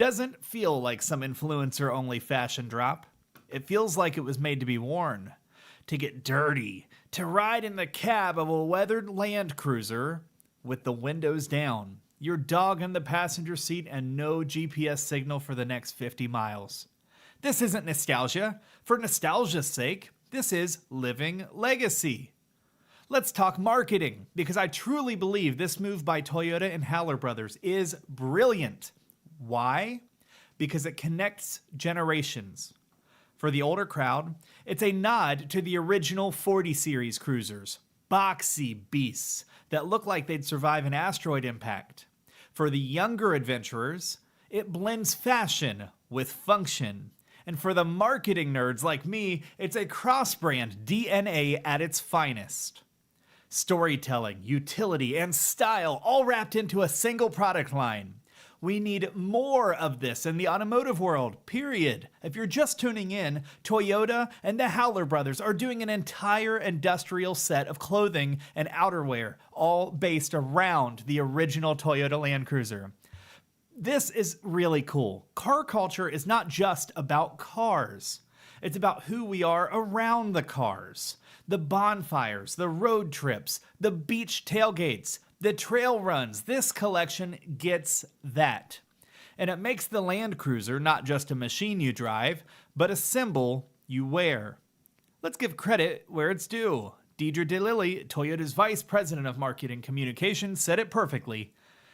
doesn't feel like some influencer-only fashion drop. It feels like it was made to be worn, to get dirty, to ride in the cab of a weathered Land Cruiser with the windows down, your dog in the passenger seat, and no GPS signal for the next 50 miles. This isn't nostalgia. For nostalgia's sake, this is living legacy. Let's talk marketing, because I truly believe this move by Toyota and Howler Brothers is brilliant. Why? Because it connects generations. For the older crowd, it's a nod to the original 40 series cruisers, boxy beasts that look like they'd survive an asteroid impact. For the younger adventurers, it blends fashion with function. And for the marketing nerds like me, it's a cross-brand DNA at its finest. Storytelling, utility, and style all wrapped into a single product line. We need more of this in the automotive world, period. If you're just tuning in, Toyota and the Howler Brothers are doing an entire industrial set of clothing and outerwear, all based around the original Toyota Land Cruiser. This is really cool. Car culture is not just about cars. It's about who we are around the cars. The bonfires, the road trips, the beach tailgates, the trail runs. This collection gets that. And it makes the Land Cruiser not just a machine you drive, but a symbol you wear. Let's give credit where it's due. Deidre DeLilly, Toyota's Vice President of Marketing Communications, said it perfectly.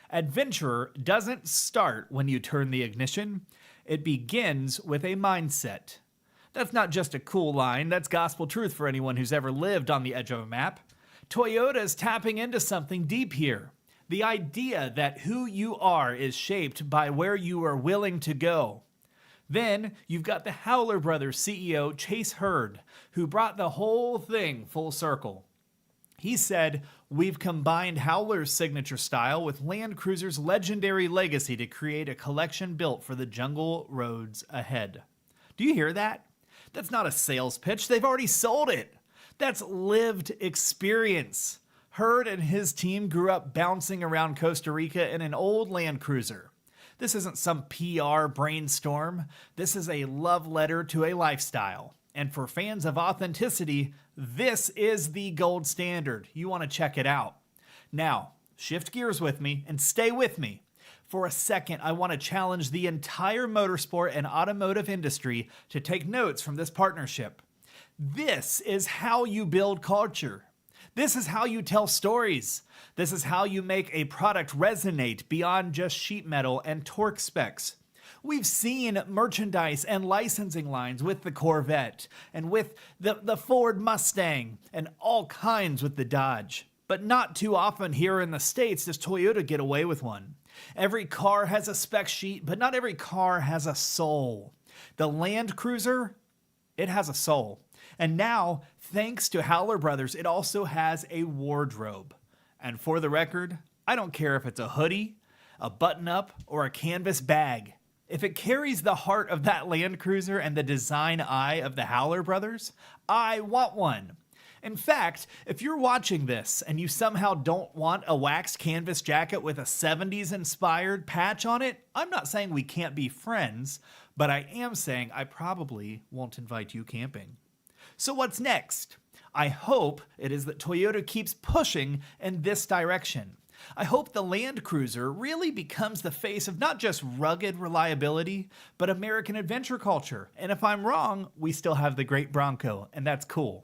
Adventure doesn't start when you turn the ignition. It begins with a mindset. That's not just a cool line, that's gospel truth for anyone who's ever lived on the edge of a map. Toyota is tapping into something deep here. The idea that who you are is shaped by where you are willing to go. Then you've got the Howler Brothers CEO Chase Hurd, who brought the whole thing full circle. He said, "We've combined Howler's signature style with Land Cruiser's legendary legacy to create a collection built for the jungle roads ahead." Do you hear that? That's not a sales pitch. They've already sold it. That's lived experience. Hurd and his team grew up bouncing around Costa Rica in an old Land Cruiser. This isn't some PR brainstorm. This is a love letter to a lifestyle. And for fans of authenticity, this is the gold standard. You want to check it out. Now, shift gears with me and stay with me. For a second, I want to challenge the entire motorsport and automotive industry to take notes from this partnership. This is how you build culture. This is how you tell stories. This is how you make a product resonate beyond just sheet metal and torque specs. We've seen merchandise and licensing lines with the Corvette and with the Ford Mustang and all kinds with the Dodge. But not too often here in the States does Toyota get away with one. Every car has a spec sheet, but not every car has a soul. The Land Cruiser, it has a soul. And now, thanks to Howler Brothers, it also has a wardrobe. And for the record, I don't care if it's a hoodie, a button-up, or a canvas bag. If it carries the heart of that Land Cruiser and the design eye of the Howler Brothers, I want one. In fact, if you're watching this and you somehow don't want a waxed canvas jacket with a 70s inspired patch on it, I'm not saying we can't be friends, but I am saying I probably won't invite you camping. So what's next? I hope it is that Toyota keeps pushing in this direction. I hope the Land Cruiser really becomes the face of not just rugged reliability, but American adventure culture. And if I'm wrong, we still have the great Bronco, and that's cool.